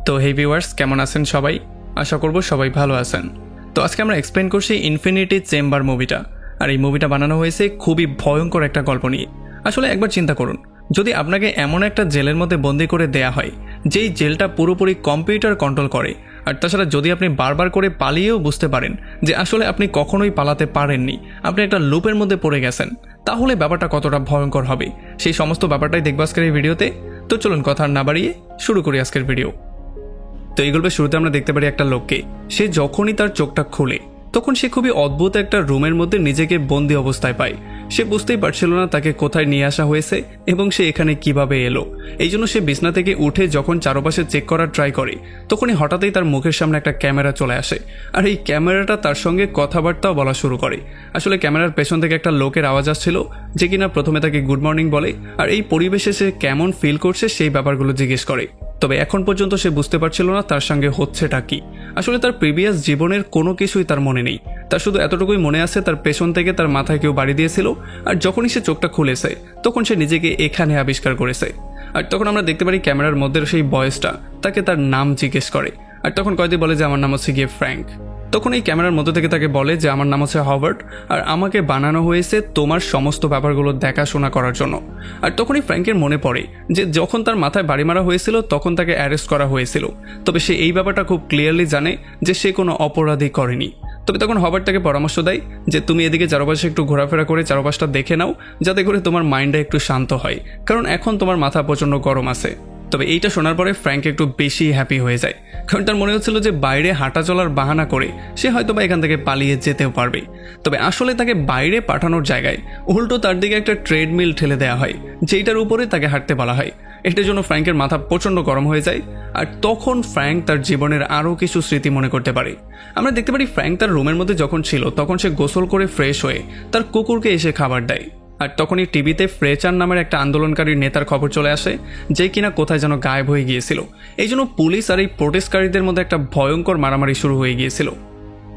তো হে ভিউয়ার্স, কেমন আছেন সবাই? আশা করব সবাই ভালো আছেন। তো আজকে আমরা এক্সপ্লেন করছি ইনফিনিটি চেম্বার মুভিটা। আর এই মুভিটা বানানো হয়েছে খুবই ভয়ঙ্কর একটা গল্প নিয়ে। আসলে একবার চিন্তা করুন, যদি আপনাকে এমন একটা জেলের মধ্যে বন্দি করে দেয়া হয় যেই জেলটা পুরোপুরি কম্পিউটার কন্ট্রোল করে, আর তাছাড়া যদি আপনি বারবার করে পালিয়েও বুঝতে পারেন যে আসলে আপনি কখনোই পালাতে পারেননি, আপনি একটা লুপের মধ্যে পড়ে গেছেন, তাহলে ব্যাপারটা কতটা ভয়ঙ্কর হবে সেই সমস্ত ব্যাপারটাই দেখবো আজকের এই ভিডিওতে। তো চলুন কথা না বাড়িয়ে শুরু করি আজকের ভিডিও। তো এই গল্পের শুরুতে আমরা দেখতে পারি একটা লোককে। সে যখনই তার চোখটা খুলে তখন সে খুবই অদ্ভুত একটা রুমের মধ্যে নিজেকে বন্দি অবস্থায় পায়। সে বুঝতেই পারছিল না তাকে কোথায় নিয়ে আসা হয়েছে এবং সে এখানে কিভাবে এলো। এই জন্য সে বিছনা থেকে উঠে যখন চারপাশে চেক করার ট্রাই করে, তখনই হঠাৎই তার মুখের সামনে একটা ক্যামেরা চলে আসে। আর এই ক্যামেরাটা তার সঙ্গে কথাবার্তাও বলা শুরু করে। আসলে ক্যামেরার পেছন থেকে একটা লোকের আওয়াজ আসছিল, যে কিনা প্রথমে তাকে গুড মর্নিং বলে আর এই পরিবেশে সে কেমন ফিল করছে সেই ব্যাপারগুলো জিজ্ঞেস করে। তবে এখন পর্যন্ত সে বুঝতে পারছিল না তার সঙ্গে হচ্ছেটা কি। আসলে তার প্রিভিয়াস জীবনের কোনো কিছুই তার মনে নেই। তার শুধু এতটুকুই মনে আছে তার পেছন থেকে তার মাথায় কেউ বাড়ি দিয়েছিল, আর যখনই সে চোখটা খুলেছে তখন সে নিজেকে এখানে আবিষ্কার করেছে। আর তখন আমরা দেখতে পারি ক্যামেরার মধ্যে সেই বয়েসটা তাকে তার নাম জিজ্ঞেস করে। আর তখন কয়েদি বলে যে আমার নাম হচ্ছে গিয়ে ফ্র্যাঙ্ক। তখন এই ক্যামেরার মধ্যে থেকে তাকে বলে যে আমার নাম হচ্ছে হবার্ট, আর আমাকে বানানো হয়েছে তোমার সমস্ত ব্যাপারগুলো দেখাশোনা করার জন্য। আর তখনই ফ্র্যাঙ্কের মনে পড়ে যে যখন তার মাথায় বাড়ি মারা হয়েছিল তখন তাকে অ্যারেস্ট করা হয়েছিল, তবে সে এই ব্যাপারটা খুব ক্লিয়ারলি জানে যে সে কোনো অপরাধী করেনি। তবে তখন হবার্ট তাকে পরামর্শ দেয় যে তুমি এদিকে চারপাশে একটু ঘোরাফেরা করে চারপাশটা দেখে নাও, যাতে করে তোমার মাইন্ডটা একটু শান্ত হয়, কারণ এখন তোমার মাথা প্রচণ্ড গরম আছে। তবে এইটা শোনার পরে ফ্র্যাঙ্ক একটু বেশি হ্যাপি হয়ে যায়, কারণ তার মনে হচ্ছিল যে বাইরে হাঁটা চলার বাহানা করে সে হয়তো বা এখান থেকে পালিয়ে যেতেও পারবে। তবে আসলে তাকে বাইরে পাঠানোর জায়গায় উল্টো তার দিকে একটা ট্রেডমিল ঠেলে দেওয়া হয়, যেইটার উপরে তাকে হাঁটতে বলা হয়। এটার জন্য ফ্র্যাঙ্কের মাথা প্রচণ্ড গরম হয়ে যায়। আর তখন ফ্র্যাঙ্ক তার জীবনের আরও কিছু স্মৃতি মনে করতে পারে। আমরা দেখতে পারি ফ্র্যাঙ্ক তার রুমের মধ্যে যখন ছিল তখন সে গোসল করে ফ্রেশ হয়ে তার কুকুরকে এসে খাবার দেয়। আর তখনই টিভিতে ফ্রেচার নামের একটা আন্দোলনকারী নেতার খবর চলে আসে, যে কিনা কোথায় যেন গায়েব হয়ে গিয়েছিল। এই জন্য পুলিশ আর এই প্রোটেস্টকারীদের মধ্যে একটা ভয়ঙ্কর মারামারি শুরু হয়ে গিয়েছিল।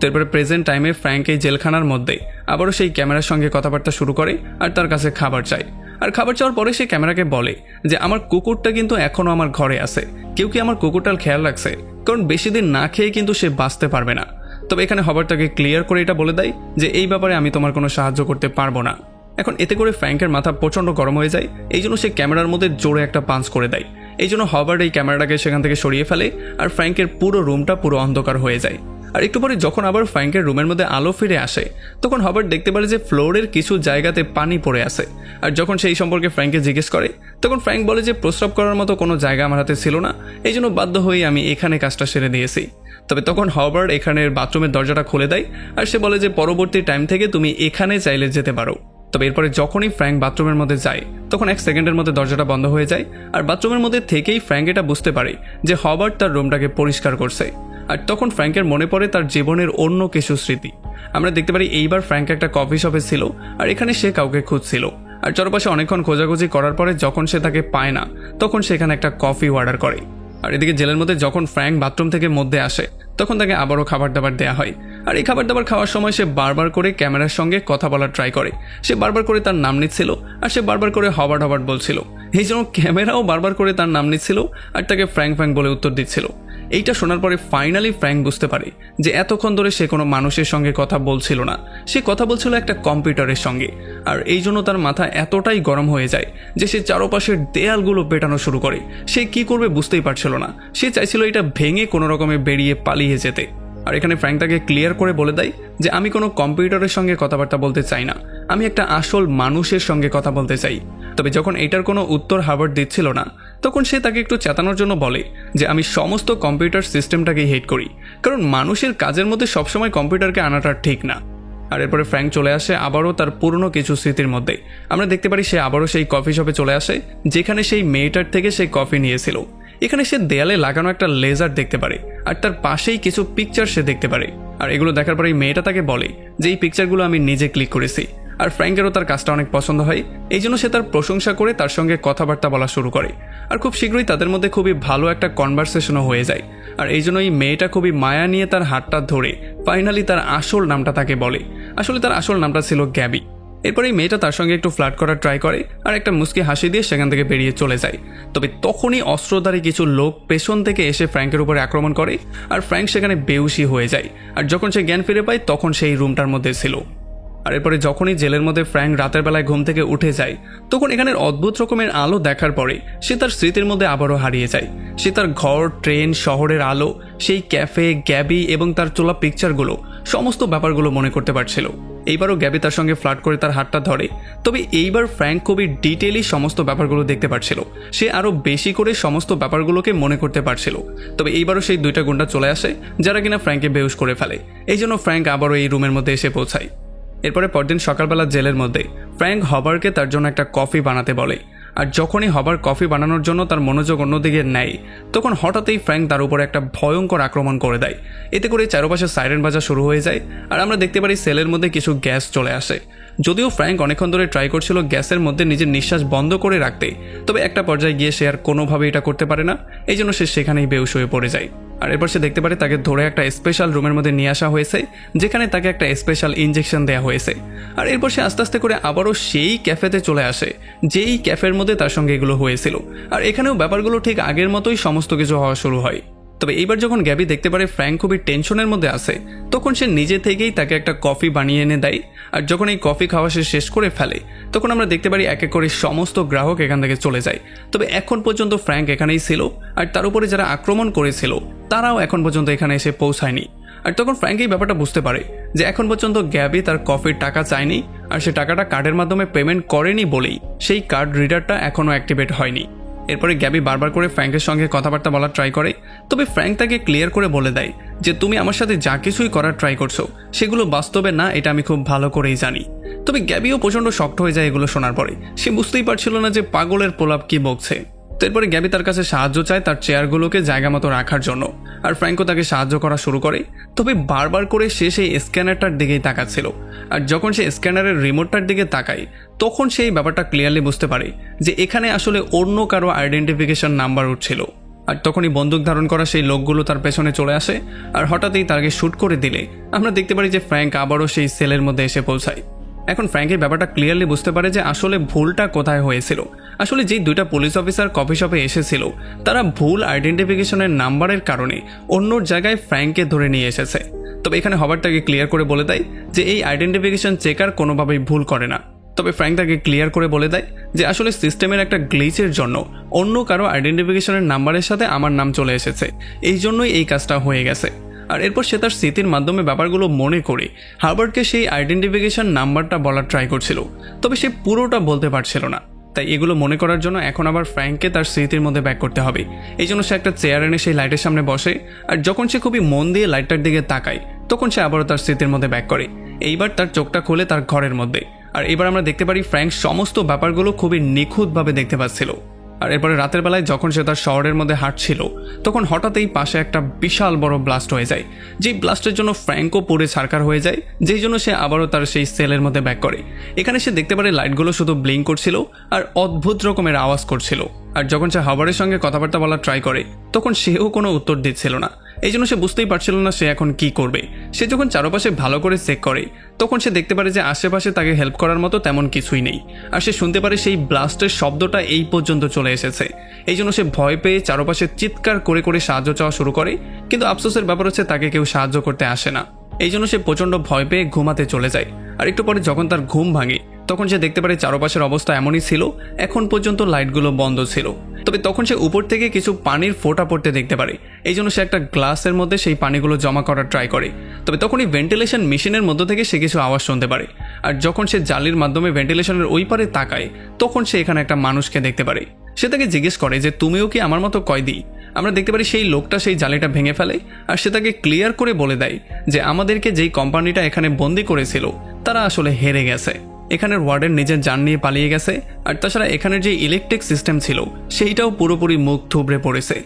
তারপরে প্রেজেন্ট টাইমে ফ্র্যাঙ্ক এই জেলখানার মধ্যে আবারও সেই ক্যামেরার সঙ্গে কথাবার্তা শুরু করে আর তার কাছে খাবার চায়। আর খাবার চাওয়ার পরে সে ক্যামেরাকে বলে যে আমার কুকুরটা কিন্তু এখনও আমার ঘরে আছে, কেউ কি আমার কুকুরটার খেয়াল রাখছে, কারণ বেশি দিন না খেয়ে কিন্তু সে বাঁচতে পারবে না। তবে এখানে হবার্ট তাকে ক্লিয়ার করে এটা বলে দেয় যে এই ব্যাপারে আমি তোমার কোনো সাহায্য করতে পারবো না। এখন এতে করে ফ্র্যাঙ্কের মাথা প্রচণ্ড গরম হয়ে যায়। এই জন্য সে ক্যামেরার মধ্যে জোরে একটা পাঞ্চ করে দেয়। এই জন্য হবার্ট এই ক্যামেরাটাকে সেখান থেকে সরিয়ে ফেলে আর ফ্র্যাঙ্কের পুরো রুমটা পুরো অন্ধকার হয়ে যায়। আর একটু পরে যখন আবার ফ্র্যাঙ্কের রুমের মধ্যে আলো ফিরে আসে তখন হবার্ট দেখতে পারে যে ফ্লোরের কিছু জায়গাতে পানি পড়ে আছে। আর যখন সেই সম্পর্কে ফ্র্যাঙ্ককে জিজ্ঞেস করে তখন ফ্র্যাঙ্ক বলে যে প্রস্রাব করার মতো কোনো জায়গা আমার হাতে ছিল না, এই জন্য বাধ্য হয়ে আমি এখানে কাজটা সেরে দিয়েছি। তবে তখন হবার্ট এখানের বাথরুমের দরজাটা খুলে দেয় আর সে বলে যে পরবর্তী টাইম থেকে তুমি এখানে চাইলে যেতে পারো। তবে এরপরে যখনই ফ্র্যাঙ্ক বাথরুমের মধ্যে যায় তখন 1 সেকেন্ডের মধ্যে দরজাটা বন্ধ হয়ে যায়। আর বাথরুমের মধ্যে থেকেই ফ্র্যাঙ্ক এটা বুঝতে পারে যে হবার্ট তার রুমটাকে পরিষ্কার করছে। আর তখন ফ্র্যাঙ্কের মনে পড়ে তার জীবনের অন্য কিছু স্মৃতি। আমরা দেখতে পারি এইবার ফ্র্যাঙ্ক একটা কফি শপে ছিল আর এখানে সে কাউকে খুঁজছিল। আর চারপাশে অনেকক্ষণ খোঁজাখুঁজি করার পরে যখন সে তাকে পায় না তখন সে এখানে একটা কফি অর্ডার করে। আর এদিকে জেলের মধ্যে যখন ফ্র্যাঙ্ক বাথরুম থেকে মধ্যে আসে তখন তাকে আবারও খাবার দাবার দেওয়া হয়। আর এই খাবার দাবার খাওয়ার সময় সে বারবার করে ক্যামেরার সঙ্গে কথা বলার ট্রাই করে। সে বারবার করে তার নাম নিচ্ছিল আর সে বারবার করে হবার্ট হবার্ট বলছিল। এই জন্য ক্যামেরাও বারবার করে তার নাম নিচ্ছিল আর তাকে ফ্র্যাঙ্ক ফ্র্যাঙ্ক বলে উত্তর দিচ্ছিল। এইটা শোনার পরে ফাইনালি ফ্র্যাঙ্ক বুঝতে পারে যে এতক্ষণ ধরে সে কোনো মানুষের সঙ্গে কথা বলছিল না, সে কথা বলছিল একটা কম্পিউটারের সঙ্গে। আর এই জন্য তার মাথা এতটাই গরম হয়ে যায় যে সে চারপাশের দেয়ালগুলো পেটানো শুরু করে। সে কি করবে বুঝতেই পারছিল না, সে চাইছিল এটা ভেঙে কোনো রকমে বেরিয়ে পালিয়ে যেতে। আর এখানে ফ্র্যাঙ্ক তাকে ক্লিয়ার করে বলে দেয় যে আমি কোনো কম্পিউটারের সঙ্গে কথাবার্তা বলতে চাই না, আমি একটা আসল মানুষের সঙ্গে কথা বলতে চাই। তবে যখন এটার কোনো উত্তর হবার্ট দিচ্ছিল না তখন সে তাকে একটু চেতানোর জন্য বলে যে আমি সমস্ত কম্পিউটার সিস্টেমটাকেই হেট করি, কারণ মানুষের কাজের মধ্যে সবসময় কম্পিউটারকে আনাটা ঠিক না। আর এরপরে ফ্র্যাঙ্ক চলে আসে আবারও তার পুরনো কিছু স্মৃতির মধ্যে। আমরা দেখতে পারি সে আবারও সেই কফি শপে চলে আসে যেখানে সেই মেয়েটার থেকে সে কফি নিয়েছিল। এখানে সে দেয়ালে লাগানো একটা লেজার দেখতে পারে আর তার পাশেই কিছু পিকচার সে দেখতে পারে। আর এগুলো দেখার পরে মেয়েটা তাকে বলে যে এই পিকচারগুলো আমি নিজে ক্লিক করেছি। আর ফ্র্যাঙ্কেরও তার কাজটা অনেক পছন্দ হয়, এই জন্য সে তার প্রশংসা করে তার সঙ্গে কথাবার্তা বলা শুরু করে। আর খুব শীঘ্রই তাদের মধ্যে খুবই ভালো একটা কনভারসেশনও হয়ে যায়। আর এই জন্য এই মেয়েটা খুবই মায়া নিয়ে তার হাতটা ধরে ফাইনালি তার আসল নামটা তাকে বলে। আসলে তার আসল নামটা ছিল গ্যাবি। এরপর এই মেয়েটা তার সঙ্গে একটু ফ্লার্ট করার ট্রাই করে আর একটা মুচকি হাসি দিয়ে সেখান থেকে বেরিয়ে চলে যায়। তবে তখনই অস্ত্রধারী কিছু লোক পেছন থেকে এসে ফ্র্যাঙ্কের উপরে আক্রমণ করে আর ফ্র্যাঙ্ক সেখানে বেহুশি হয়ে যায়। আর যখন সে জ্ঞান ফিরে পায় তখন সেই রুমটার মধ্যে ছিল। আর এরপরে যখনই জেলের মধ্যে ফ্র্যাঙ্ক রাতের বেলায় ঘুম থেকে উঠে যায় তখন এখানের অদ্ভুত রকমের আলো দেখার পরে সে তার স্মৃতির মধ্যে আবারও হারিয়ে যায়। সে তার ঘর, ট্রেন, শহরের আলো, সেই ক্যাফে, গ্যাবি এবং তার তোলা পিকচারগুলো, সমস্ত ব্যাপারগুলো মনে করতে পারছিল। এইবারও গ্যাবি তার সঙ্গে ফ্লার্ট করে তার হাতটা ধরে। তবে এইবার ফ্র্যাঙ্ক খুবই ডিটেইলি সমস্ত ব্যাপারগুলো দেখতে পারছিল। সে আরও বেশি করে সমস্ত ব্যাপারগুলোকে মনে করতে পারছিল। তবে এইবারও সেই দুইটা গুন্ডা চলে আসে যারা কিনা ফ্র্যাঙ্ককে বেহুশ করে ফেলে। এই জন্য ফ্র্যাঙ্ক আবারও এই রুমের মধ্যে এসে পৌঁছায়। এরপরে পরদিন সকালবেলা জেলের মধ্যে ফ্র্যাঙ্ক হবারকে তার জন্য একটা কফি বানাতে বলে। আর যখনই হবার কফি বানানোর জন্য তার মনোযোগ অন্যদিকে নেয় তখন হঠাৎই ফ্র্যাঙ্ক তার উপরে একটা ভয়ঙ্কর আক্রমণ করে দেয়। এতে করে চারপাশে সাইরেন বাজা শুরু হয়ে যায় আর আমরা দেখতে পারি সেলের মধ্যে কিছু গ্যাস চলে আসে। যদিও ফ্র্যাঙ্ক অনেকক্ষণ ধরে ট্রাই করছিল গ্যাসের মধ্যে নিজের নিঃশ্বাস বন্ধ করে রাখতে, তবে একটা পর্যায়ে গিয়ে সে আর কোনোভাবে এটা করতে পারে না। এই জন্য সে সেখানেই বেহুশ হয়ে পড়ে যায়। আর এরপর সে দেখতে পারে তাকে ধরে একটা স্পেশাল রুমের মধ্যে নিয়ে আসা হয়েছে যেখানে তাকে একটা স্পেশাল ইনজেকশন দেওয়া হয়েছে। আর এরপর সে আস্তে আস্তে করে আবারও সেই ক্যাফেতে চলে আসে যেই ক্যাফের মধ্যে তার সঙ্গে এগুলো হয়েছিল। আর এখানেও ব্যাপারগুলো ঠিক আগের মতোই সমস্ত কিছু হওয়া শুরু হয়। তবে এইবার যখন গ্যাবি দেখতে পারে ফ্র্যাঙ্ক খুবই টেনশনের মধ্যে আছে তখন সে নিজে থেকেই তাকে একটা কফি বানিয়ে এনে দেয়। আর যখন এই কফি খাওয়া সে শেষ করে ফেলে তখন আমরা দেখতে পারি এক এক করে সমস্ত গ্রাহক এখান থেকে চলে যায়। তবে এখন পর্যন্ত ফ্র্যাঙ্ক এখানেই ছিল আর তার উপরে যারা আক্রমণ করেছিল তারাও এখন পর্যন্ত এখানে এসে পৌঁছায়নি। আর তখন ফ্র্যাঙ্ক এই ব্যাপারটা বুঝতে পারে যে এখন পর্যন্ত গ্যাবি তার কফির টাকা চায়নি আর সে টাকাটা কার্ডের মাধ্যমে পেমেন্ট করেনি বলেই সেই কার্ড রিডারটা এখনও অ্যাক্টিভেট হয়নি। এরপরে গ্যাবি বারবার করে ফ্র্যাঙ্কের সঙ্গে কথাবার্তা বলার ট্রাই করে। তবে ফ্র্যাঙ্ক তাকে ক্লিয়ার করে বলে দেয় যে তুমি আমার সাথে যা কিছুই করার ট্রাই করছো সেগুলো বাস্তবে না, এটা আমি খুব ভালো করেই জানি। তবে গ্যাবিও প্রচণ্ড শক্ট হয়ে যায় এগুলো শোনার পরে। সে বুঝতেই পারছিল না যে পাগলের পোলাপ কি বকছে। তো এরপরে গ্যাবি তার কাছে সাহায্য চায় তার চেয়ারগুলোকে জায়গা মতো রাখার জন্য। আর ফ্র্যাঙ্কও তাকে সাহায্য করা শুরু করে। তবে বারবার করে সে সেই স্ক্যানারটার দিকেই তাকাচ্ছিল। আর যখন সে স্ক্যানারের রিমোটটার দিকে তাকায় তখন সেই ব্যাপারটা ক্লিয়ারলি বুঝতে পারে যে এখানে আসলে অন্য কারো আইডেন্টিফিকেশন নাম্বার উঠছিল। আর তখনই বন্দুক ধারণ করা সেই লোকগুলো তার পেছনে চলে আসে আর হঠাৎই তাকে শ্যুট করে দিলে আমরা দেখতে পারি যে ফ্র্যাঙ্ক আবারও সেই সেলের মধ্যে এসে পৌঁছায়। এখন ফ্র্যাঙ্কের ব্যাপারটা ক্লিয়ারলি বুঝতে পারে যে আসলে ভুলটা কোথায় হয়েছিল। আসলে যেই দুইটা পুলিশ অফিসার কফি শপে এসেছিল তারা ভুল আইডেন্টিফিকেশনের নাম্বারের কারণে অন্য জায়গায় ফ্র্যাঙ্ককে ধরে নিয়ে এসেছে। তবে এখানে হবার তাকে ক্লিয়ার করে বলে দেয় যে এই আইডেন্টিফিকেশন চেকার কোনোভাবেই ভুল করে না। তবে ফ্র্যাঙ্ক তাকে ক্লিয়ার করে বলে দেয় যে আসলে সিস্টেমের একটা গ্লিচের জন্য অন্য কারো আইডেন্টিফিকেশনের নাম্বারের সাথে আমার নাম চলে এসেছে, এই জন্যই এই কাজটা হয়ে গেছে। আর এরপর সে তার স্মৃতির মাধ্যমে ব্যাপারগুলো মনে করে হার্বার্টকে সেই আইডেন্টিফিকেশন নাম্বারটা বলার ট্রাই করছিল। তবে সে পুরোটা বলতে পারছিল না। তাই এগুলো মনে করার জন্য এখন আবার ফ্র্যাঙ্ককে তার স্মৃতির মধ্যে ব্যাক করতে হবে। এই জন্য সে একটা চেয়ার এনে সেই লাইটের সামনে বসে আর যখন সে খুবই মন দিয়ে লাইটটার দিকে তাকায় তখন সে আবারও তার স্মৃতির মধ্যে ব্যাক করে। এইবার তার চোখটা খুলে তার ঘরের মধ্যে। আর এবার আমরা দেখতে পারি ফ্র্যাঙ্ক সমস্ত ব্যাপারগুলো খুবই নিখুঁতভাবে দেখতে পাচ্ছিল। আর এরপরে রাতের বেলায় যখন সে তার শহরের মধ্যে হাঁটছিল তখন হঠাৎই পাশে একটা বিশাল বড় ব্লাস্ট হয়ে যায়। যেই ব্লাস্টের জন্য ফ্র্যাঙ্কও পুড়ে ছারখার হয়ে যায়, যেই জন্য সে আবারও তার সেই সেলের মধ্যে ব্যাক করে। এখানে সে দেখতে পারে লাইটগুলো শুধু ব্লিঙ্ক করছিল আর অদ্ভুত রকমের আওয়াজ করছিল। আর যখন সে হাবারের সঙ্গে কথাবার্তা বলার ট্রাই করে তখন সেও কোনো উত্তর দিচ্ছিল না। এই জন্য সে বুঝতেই পারছিল না সে এখন কি করবে। সে যখন চারপাশে ভালো করে চেক করে তখন সে দেখতে পারে যে আশেপাশে তাকে হেল্প করার মতো তেমন কিছুই নেই। আর সে শুনতে পারে সেই ব্লাস্টের শব্দটা এই পর্যন্ত চলে এসেছে। এই জন্য সে ভয় পেয়ে চারপাশে চিৎকার করে করে সাহায্য চাওয়া শুরু করে, কিন্তু আফসোসের ব্যাপার হচ্ছে তাকে কেউ সাহায্য করতে আসে না। এই জন্য সে প্রচণ্ড ভয় পেয়ে ঘুমাতে চলে যায়। আর একটু পরে যখন তার ঘুম ভাঙে তখন সে দেখতে পারে চারপাশের অবস্থা এমনই ছিল, এখন পর্যন্ত লাইটগুলো বন্ধ ছিল। তবে তখন সে উপর থেকে কিছু পানির ফোঁটা পড়তে দেখতে পারে। এই জন্য সে একটা গ্লাসের মধ্যে সেই পানিগুলো জমা করার ট্রাই করে। তবে তখনই ভেন্টিলেশন মেশিনের মধ্য থেকে সে কিছু আওয়াজ শুনতে পারে। আর যখন সে জালির মাধ্যমে ভেন্টিলেশনের ওই পারে তাকায় তখন সে এখানে একটা মানুষকে দেখতে পারে। সে তাকে জিজ্ঞেস করে যে তুমিও কি আমার মতো কয়েদি? আমরা দেখতে পারি সেই লোকটা সেই জালিটা ভেঙে ফেলে আর সে তাকে ক্লিয়ার করে বলে দেয় যে আমাদেরকে যেই কোম্পানিটা এখানে বন্দি করেছিল তারা আসলে হেরে গেছে। এখানের ওয়ার্ডেন নিজের জান নিয়ে পালিয়ে গেছে। আর তাছাড়া এখানের যে ইলেকট্রিক সিস্টেম ছিল সেইটাও পুরোপুরি মুখ থুবড়ে পড়েছে।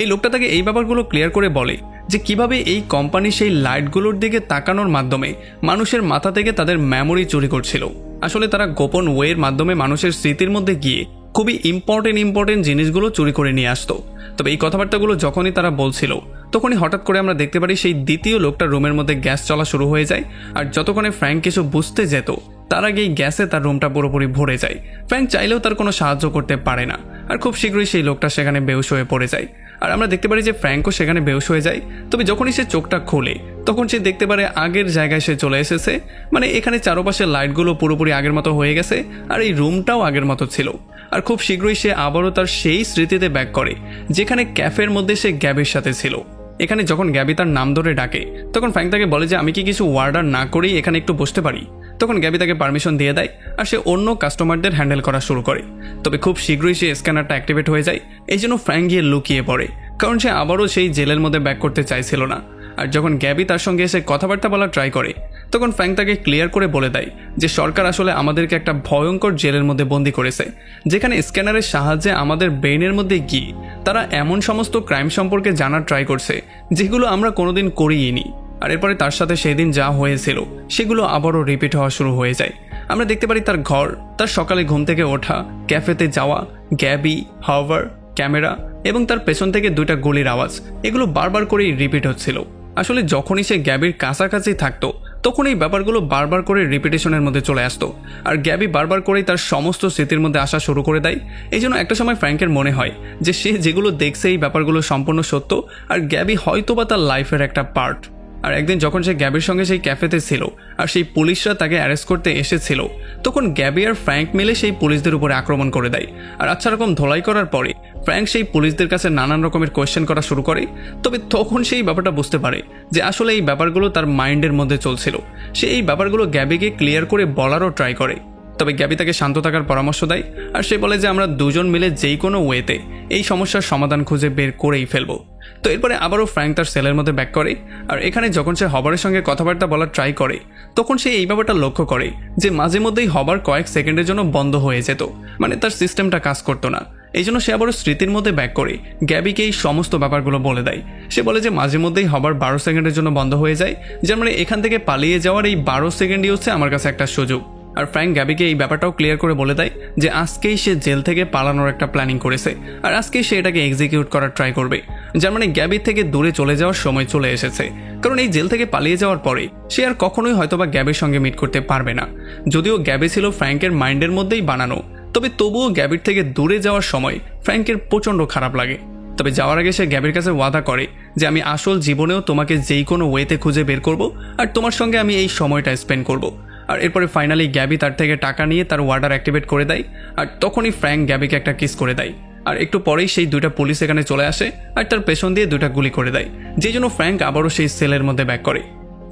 এই লোকটা তাকে এই ব্যাপারগুলো ক্লিয়ার করে বলে যে কিভাবে এই কোম্পানি সেই লাইটগুলোর দিকে তাকানোর মাধ্যমে মানুষের মাথা থেকে তাদের মেমোরি চুরি করছিল। আসলে তারা গোপন ওয়ের মাধ্যমে মানুষের স্মৃতির মধ্যে গিয়ে খুবই ইম্পর্টেন্ট জিনিসগুলো চুরি করে নিয়ে আসতো। তবে এই কথাবার্তাগুলো যখনই তারা বলছিল তখনই হঠাৎ করে আমরা দেখতে পারি সেই দ্বিতীয় লোকটার রুমের মধ্যে গ্যাস চলা শুরু হয়ে যায়। আর যতক্ষণে ফ্র্যাঙ্ক কিছু বুঝতে যেত তার আগেই গ্যাসে তার রুমটা পুরোপুরি ভরে যায়। ফ্র্যাঙ্ক চাইলেও তার কোনো সাহায্য করতে পারে না, আর খুব শীঘ্রই সেই লোকটা সেখানে বেহুশ হয়ে পড়ে যায়। আর আমরা দেখতে পারি যে ফ্র্যাঙ্কও সেখানে বেহুশ হয়ে যায়। তবে যখনই সে চোখটা খোলে তখন সে দেখতে পারে আগের জায়গায় সে চলে এসেছে, মানে এখানে চারপাশের লাইটগুলো পুরোপুরি আগের মতো হয়ে গেছে, আর এই রুমটাও আগের মতো ছিল। আর খুব শীঘ্রই সে আবারও তার সেই স্মৃতিতে ব্যাক করে যেখানে ক্যাফের মধ্যে সে গ্যাবির সাথে ছিল। এখানে যখন গ্যাবি তার নাম ধরে ডাকে তখন ফ্র্যাঙ্ক তাকে বলে যে আমি কি কিছু ওয়ার্ডার না করেই এখানে একটু বসতে পারি। তখন গ্যাবি তাকে পারমিশন দিয়ে দেয় আর সে অন্য কাস্টমারদের হ্যান্ডেল করা শুরু করে। তবে খুব শীঘ্রই সে স্ক্যানারটা অ্যাক্টিভেট হয়ে যায়। এই জন্য ফ্র্যাঙ্ক গিয়ে লুকিয়ে পড়ে, কারণ সে আবারও সেই জেলের মধ্যে ব্যাক করতে চাইছিল না। আর যখন গ্যাবি তার সঙ্গে এসে কথাবার্তা বলা ট্রাই করে তখন ফ্র্যাঙ্ক তাকে ক্লিয়ার করে বলে দেয় যে সরকার আসলে আমাদেরকে একটা ভয়ঙ্কর জেলের মধ্যে বন্দি করেছে, যেখানে স্ক্যানারের সাহায্যে আমাদের ব্রেইনের মধ্যে গিয়ে তারা এমন সমস্ত ক্রাইম সম্পর্কে জানার ট্রাই করছে যেগুলো আমরা কোনোদিন করিনি। আর এরপরে তার সাথে সেদিন যা হয়েছিল সেগুলো আবারও রিপিট হওয়া শুরু হয়ে যায়। আমরা দেখতে পারি তার ঘর, তার সকালে ঘুম থেকে ওঠা, ক্যাফেতে যাওয়া, গ্যাবি, হাওয়ার, ক্যামেরা এবং তার পেছন থেকে দুইটা গুলির আওয়াজ, এগুলো বারবার করেই রিপিট হচ্ছিল। আসলে যখনই সে গ্যাবির কাছাকাছি থাকতো তখন এই ব্যাপারগুলো বারবার করে রিপিটেশনের মধ্যে চলে আসতো, আর গ্যাবি বারবার করেই তার সমস্ত স্মৃতির মধ্যে আসা শুরু করে দেয়। এই জন্য একটা সময় ফ্র্যাঙ্কের মনে হয় যে সে যেগুলো দেখছে এই ব্যাপারগুলো সম্পূর্ণ সত্য, আর গ্যাবি হয়তোবা তার লাইফের একটা পার্ট। আর একদিন যখন সে গ্যাবির সঙ্গে সেই ক্যাফেতে ছিল আর সেই পুলিশরা তাকে অ্যারেস্ট করতে এসেছিল, তখন গ্যাবি আর ফ্র্যাঙ্ক মিলে সেই পুলিশদের উপরে আক্রমণ করে দেয়। আর আচ্ছা রকম ধোলাই করার পরে ফ্র্যাঙ্ক সেই পুলিশদের কাছে নানান রকমের কোয়েশ্চেন করা শুরু করে। তবে তখন সেই ব্যাপারটা বুঝতে পারে যে আসলে এই ব্যাপারগুলো তার মাইন্ডের মধ্যে চলছিল। সে এই ব্যাপারগুলো গ্যাবিকে ক্লিয়ার করে বলারও ট্রাই করে। তবে গ্যাবি তাকে শান্ত থাকার পরামর্শ দেয়, আর সে বলে যে আমরা দুজন মিলে যেই কোনো ওয়েতে এই সমস্যার সমাধান খুঁজে বের করেই ফেলবো। তো এরপরে আবারও ফ্র্যাঙ্ক তার সেলের মধ্যে ব্যাক করে, আর এখানে যখন সে হবারের সঙ্গে কথাবার্তা বলার ট্রাই করে তখন সে এই ব্যাপারটা লক্ষ্য করে যে মাঝে মধ্যেই হবার কয়েক সেকেন্ডের জন্য বন্ধ হয়ে যেত, মানে তার সিস্টেমটা কাজ করতো না। এই জন্য সে আবারও স্মৃতির মধ্যে ব্যাক করে গ্যাবিকে এই সমস্ত ব্যাপারগুলো বলে দেয়। সে বলে যে মাঝে মধ্যেই হবার 12 সেকেন্ডের জন্য বন্ধ হয়ে যায়, যার মানে এখান থেকে পালিয়ে যাওয়ার এই 12 সেকেন্ডই হচ্ছে আমার কাছে একটা সুযোগ। আর ফ্র্যাঙ্ক গ্যাবিকে এই ব্যাপারটাও ক্লিয়ার করে বলে দেয় যে আজকেই সে জেল থেকে পালানোর একটা প্ল্যানিং করেছে, আর আজকেই সে এটাকে এক্সিকিউট করার ট্রাই করবে। যার মানে গ্যাবির থেকে দূরে চলে যাওয়ার সময় চলে এসেছে, কারণ এই জেল থেকে পালিয়ে যাওয়ার পরে সে আর কখনোই হয়তোবা গ্যাবির সঙ্গে মিট করতে পারবে না। যদিও গ্যাবি ছিল ফ্র্যাঙ্কের মাইন্ডের মধ্যেই বানানো, তবে তবুও গ্যাবির থেকে দূরে যাওয়ার সময় ফ্র্যাঙ্কের প্রচণ্ড খারাপ লাগে। তবে যাওয়ার আগে সে গ্যাবির কাছে ওয়াদা করে যে আমি আসল জীবনেও তোমাকে যেই কোনো ওয়েতে খুঁজে বের করব, আর তোমার সঙ্গে আমি এই সময়টা স্পেন্ড করব। আর এরপরে ফাইনালি গ্যাবি তার থেকে টাকা নিয়ে তার ওয়ার্ডার অ্যাক্টিভেট করে দেয়, আর তখনই ফ্র্যাঙ্ক গ্যাবিকে একটা কিস করে দেয়। আর একটু পরেই সেই দুইটা পুলিশ এখানে চলে আসে আর তার পেছন দিয়ে দুইটা গুলি করে দেয়, যেই জন্য ফ্র্যাঙ্ক আবারও সেই সেলের মধ্যে ব্যাক করে।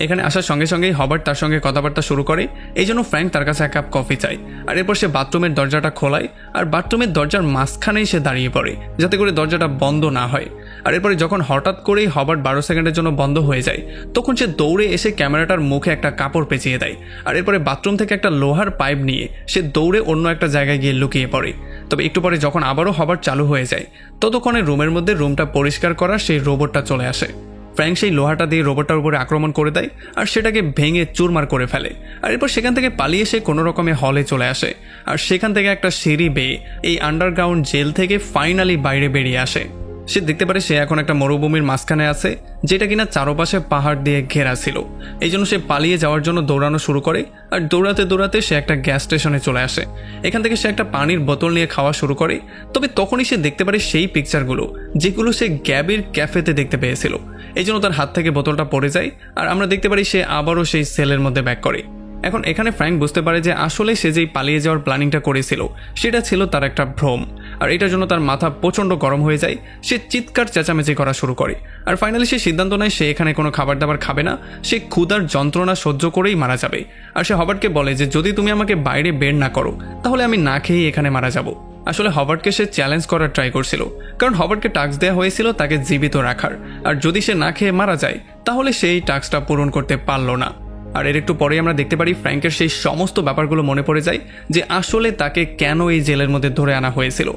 এখানে আসার সঙ্গে সঙ্গেই হবার্ট তার সঙ্গে কথাবার্তা শুরু করে, এই জন্য ফ্র্যাঙ্ক তার কাছে এক কাপ কফি চায়। আর এরপর সে বাথরুমের দরজাটা খোলায়, আর বাথরুমের দরজার মাঝখানেই সে দাঁড়িয়ে পড়ে যাতে করে দরজাটা বন্ধ না হয়। আর এরপরে যখন হঠাৎ করেই হবার্ট 12 সেকেন্ডের জন্য বন্ধ হয়ে যায় তখন সে দৌড়ে এসে ক্যামেরাটার মুখে একটা কাপড় পেঁচিয়ে দেয়, আর এরপরে বাথরুম থেকে একটা লোহার পাইপ নিয়ে সে দৌড়ে অন্য একটা জায়গায় গিয়ে লুকিয়ে পড়ে। তবে একটু পরে যখন আবারও হবার্ট চালু হয়ে যায় ততক্ষণে রুমের মধ্যে রুমটা পরিষ্কার করার সেই রোবটটা চলে আসে। ফ্র্যাঙ্ক সেই লোহাটা দিয়ে রোবটটার উপরে আক্রমণ করে দেয় আর সেটাকে ভেঙে চুরমার করে ফেলে। আর এরপর সেখান থেকে পালিয়ে সে কোনো রকমে হলে চলে আসে, আর সেখান থেকে একটা সিঁড়ি বেয়ে এই আন্ডারগ্রাউন্ড জেল থেকে ফাইনালি বাইরে বেরিয়ে আসে। সে দেখতে পারে সে এখন একটা মরুভূমির মাঝখানে আছে, যেটা কিনা চারপাশে পাহাড় দিয়ে ঘেরা ছিল। এই জন্য সে পালিয়ে যাওয়ার জন্য দৌড়ানো শুরু করে, আর দৌড়াতে দৌড়াতে সে একটা গ্যাস স্টেশনে চলে আসে। এখান থেকে সে একটা পানির বোতল নিয়ে খাওয়া শুরু করে। তবে তখনই সে দেখতে পারে সেই পিকচারগুলো যেগুলো সে গ্যাবির ক্যাফেতে দেখতে পেয়েছিল। এই জন্য তার হাত থেকে বোতলটা পড়ে যায়, আর আমরা দেখতে পারি সে আবারও সেই সেলের মধ্যে ব্যাক করে। এখন এখানে ফ্র্যাঙ্ক বুঝতে পারে যে আসলে সে যেই পালিয়ে যাওয়ার প্ল্যানিংটা করেছিল সেটা ছিল তার একটা ভ্রম, আর এটার জন্য তার মাথা প্রচণ্ড গরম হয়ে যায়। সে চিৎকার চেঁচামেচি করা শুরু করে, আর ফাইনালি সে সিদ্ধান্ত নেয় সে এখানে কোনো খাবার দাবার খাবে না, সে ক্ষুধার যন্ত্রণা সহ্য করেই মারা যাবে। আর সে হবার্টকে বলে যে যদি তুমি আমাকে বাইরে বের না করো তাহলে আমি না খেয়েই এখানে মারা যাব। আসলে হবার্টকে সে চ্যালেঞ্জ করার ট্রাই করছিল, কারণ হবার্টকে টাস্ক দেওয়া হয়েছিল তাকে জীবিত রাখার, আর যদি সে না খেয়ে মারা যায় তাহলে সেই টাস্কটা পূরণ করতে পারল না। আর এর একটু পরে আমরা দেখতে পারি ফ্র্যাঙ্কের সেই সমস্ত ব্যাপারগুলো মনে পড়ে যায় যে আসলে তাকে কেন এই জেলের মধ্যে ধরে আনা হয়েছিল।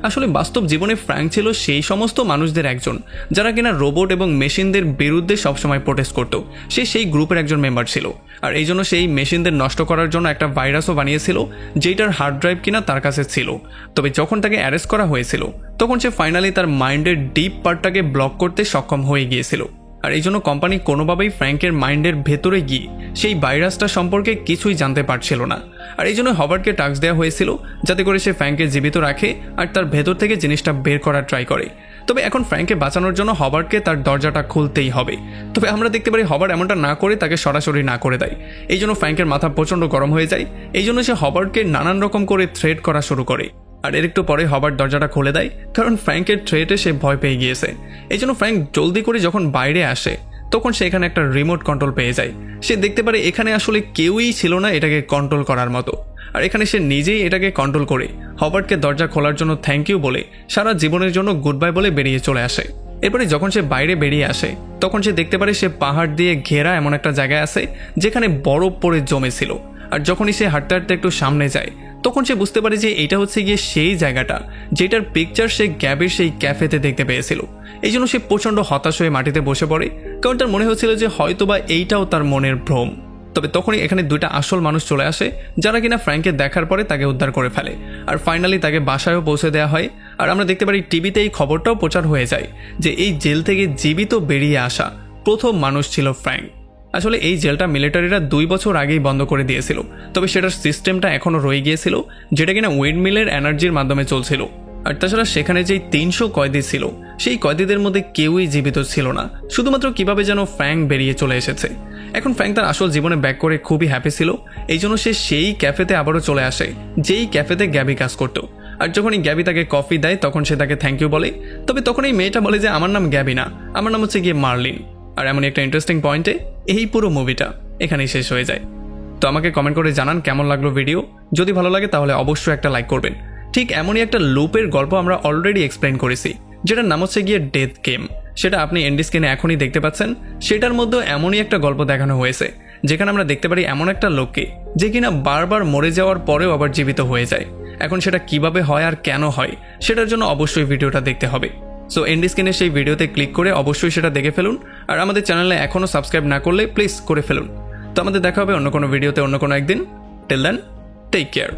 আসলে বাস্তব জীবনে ফ্র্যাঙ্ক ছিল সেই সমস্ত মানুষদের একজন যারা কিনা রোবট এবং মেশিনদের বিরুদ্ধে সবসময় প্রোটেস্ট করত। সে সেই গ্রুপের একজন মেম্বার ছিল, আর এই জন্য সেই মেশিনদের নষ্ট করার জন্য একটা ভাইরাসও বানিয়েছিল যেটার হার্ড ড্রাইভ কিনা তার কাছে ছিল। তবে যখন তাকে অ্যারেস্ট করা হয়েছিল তখন সে ফাইনালি তার মাইন্ডের ডিপ পার্টটাকে ব্লক করতে সক্ষম হয়ে গিয়েছিল। আর এই জন্য কোম্পানি কোনোভাবেই ফ্র্যাঙ্কের মাইন্ডের ভেতরে গিয়ে সেই ভাইরাসটা সম্পর্কে কিছুই জানতে পারছিল না। আর এই জন্য হবার্টকে টাস্ক দেওয়া হয়েছিল যাতে করে সে ফ্র্যাঙ্ককে জীবিত রাখে আর তার ভেতর থেকে জিনিসটা বের করার ট্রাই করে। তবে এখন ফ্র্যাঙ্ককে বাঁচানোর জন্য হবার্টকে তার দরজাটা খুলতেই হবে। তবে আমরা দেখতে পারি হবার্ট এমনটা না করে তাকে সরাসরি না করে দেয়। এই জন্য ফ্র্যাঙ্কের মাথা প্রচণ্ড গরম হয়ে যায়। এই জন্য সে হবার্টকে নানান রকম করে থ্রেট করা শুরু করে। আর এর একটু পরে হবার্ট দরজাটা খুলে দেয়, কারণ ফ্র্যাঙ্কের থ্রেটে সে ভয় পেয়ে গিয়েছে। এই জন্য ফ্র্যাঙ্ক জলদি করে যখন বাইরে আসে তখন সে এখানে একটা রিমোট কন্ট্রোল পেয়ে যায়। সে দেখতে পারে এখানে আসলে কেউই ছিল না এটাকে কন্ট্রোল করার মতো। আর এখানে সে নিজেই এটাকে কন্ট্রোল করে হবার্টকে দরজা খোলার জন্য থ্যাংক ইউ বলে সারা জীবনের জন্য গুড বাই বলে বেরিয়ে চলে আসে। এরপরে যখন সে বাইরে বেরিয়ে আসে তখন সে দেখতে পারে সে পাহাড় দিয়ে ঘেরা এমন একটা জায়গায় আছে যেখানে বরফ পড়ে জমেছিল। আর যখনই সে হাঁটতে হাঁটতে একটু সামনে যায় তখন সে বুঝতে পারে যে এটা হচ্ছে গিয়ে সেই জায়গাটা যেটার পিকচার সে গ্যাবের সেই ক্যাফেতে দেখতে পেয়েছিল। এই জন্য সে প্রচণ্ড হতাশ হয়ে মাটিতে বসে পড়ে, কারণ তার মনে হচ্ছিল যে হয়তোবা এইটাও তার মনের ভ্রম। তবে তখনই এখানে দুইটা আসল মানুষ চলে আসে যারা কিনা ফ্র্যাঙ্ককে দেখার পরে তাকে উদ্ধার করে ফেলে। আর ফাইনালি তাকে বাসায়ও পৌঁছে দেওয়া হয়। আর আমরা দেখতে পারি টিভিতে এই খবরটাও প্রচার হয়ে যায় যে এই জেল থেকে জীবিত বেরিয়ে আসা প্রথম মানুষ ছিল ফ্র্যাঙ্ক। আসলে এই জেলটা মিলিটারিরা 2 বছর আগেই বন্ধ করে দিয়েছিল, তবে সেটার সিস্টেমটা এখনও রয়ে গিয়েছিল যেটা কিনা উইন্ডমিলের এনার্জির মাধ্যমে চলছিল। আর তাছাড়া সেখানে যেই 300 কয়েদি ছিল সেই কয়েদিদের মধ্যে কেউই জীবিত ছিল না, শুধুমাত্র কিভাবে যেন ফ্র্যাঙ্ক বেরিয়ে চলে এসেছে। এখন ফ্র্যাঙ্ক তার আসল জীবনে ব্যাক করে খুবই হ্যাপি ছিল। এই জন্য সে সেই ক্যাফেতে আবারও চলে আসে যেই ক্যাফেতে গ্যাবি কাজ করতো। আর যখনই গ্যাবি তাকে কফি দেয় তখন সে তাকে থ্যাংক ইউ বলে। তবে তখন এই মেয়েটা বলে যে আমার নাম গ্যাবি না, আমার নাম হচ্ছে গিয়ে মার্লিন। আর এমন একটা ইন্টারেস্টিং পয়েন্টে এই পুরো মুভিটা এখানেই শেষ হয়ে যায়। তো আমাকে কমেন্ট করে জানান কেমন লাগলো ভিডিও। যদি ভালো লাগে তাহলে অবশ্যই একটা লাইক করবেন। ঠিক এমনই একটা লুপের গল্প আমরা অলরেডি এক্সপ্লেন করেছি যেটার নাম হচ্ছে গিয়ে ডেথ গেম। সেটা আপনি এন্ড স্ক্রিনে এখনই দেখতে পাচ্ছেন। সেটার মধ্যেও এমনই একটা গল্প দেখানো হয়েছে যেখানে আমরা দেখতে পারি এমন একটা লোককে যে কিনা বারবার মরে যাওয়ার পরেও আবার জীবিত হয়ে যায়। এখন সেটা কিভাবে হয় আর কেন হয় সেটার জন্য অবশ্যই ভিডিওটা দেখতে হবে। সো এন্ড স্ক্রিনে সেই ভিডিওতে ক্লিক করে অবশ্যই সেটা দেখে ফেলুন। আর আমাদের চ্যানেলে এখনও সাবস্ক্রাইব না করলে প্লিজ করে ফেলুন। তো আমাদের দেখা হবে অন্য কোনো ভিডিওতে অন্য কোনো একদিন। Till then, take care.